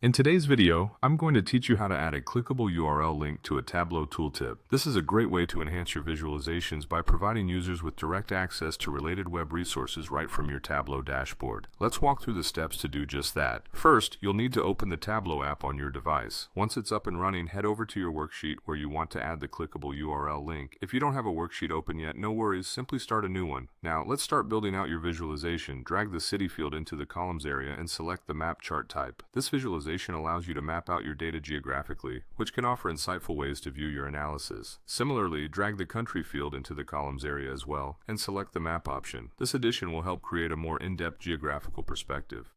In today's video, I'm going to teach you how to add a clickable URL link to a Tableau tooltip. This is a great way to enhance your visualizations by providing users with direct access to related web resources right from your Tableau dashboard. Let's walk through the steps to do just that. First, you'll need to open the Tableau app on your device. Once it's up and running, head over to your worksheet where you want to add the clickable URL link. If you don't have a worksheet open yet, no worries, simply start a new one. Now, let's start building out your visualization. Drag the city field into the columns area and select the map chart type. This visualization allows you to map out your data geographically, which can offer insightful ways to view your analysis. Similarly, drag the country field into the columns area as well, and select the map option. This addition will help create a more in-depth geographical perspective.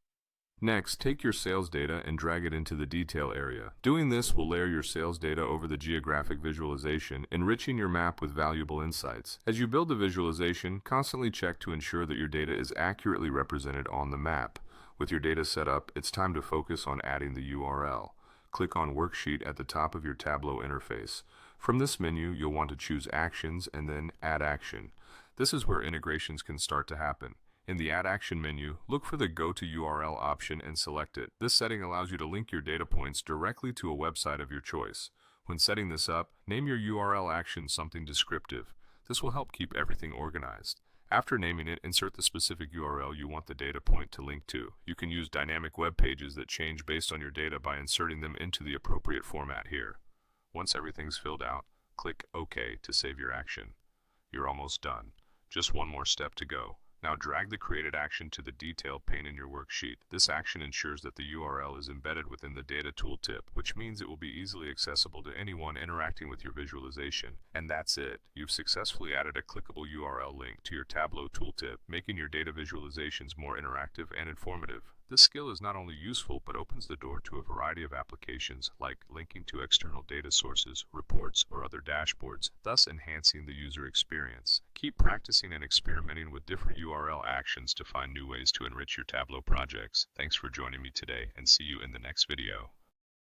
Next, take your sales data and drag it into the detail area. Doing this will layer your sales data over the geographic visualization, enriching your map with valuable insights. As you build the visualization, constantly check to ensure that your data is accurately represented on the map. With your data set up, it's time to focus on adding the URL. Click on Worksheet at the top of your Tableau interface. From this menu, you'll want to choose Actions and then Add Action. This is where integrations can start to happen. In the Add Action menu, look for the Go to URL option and select it. This setting allows you to link your data points directly to a website of your choice. When setting this up, name your URL action something descriptive. This will help keep everything organized. After naming it, insert the specific URL you want the data point to link to. You can use dynamic web pages that change based on your data by inserting them into the appropriate format here. Once everything's filled out, click OK to save your action. You're almost done. Just one more step to go. Now drag the created action to the detail pane in your worksheet. This action ensures that the URL is embedded within the data tooltip, which means it will be easily accessible to anyone interacting with your visualization. And that's it. You've successfully added a clickable URL link to your Tableau tooltip, making your data visualizations more interactive and informative. This skill is not only useful, but opens the door to a variety of applications like linking to external data sources, reports, or other dashboards, thus enhancing the user experience. Keep practicing and experimenting with different URL actions to find new ways to enrich your Tableau projects. Thanks for joining me today, and see you in the next video.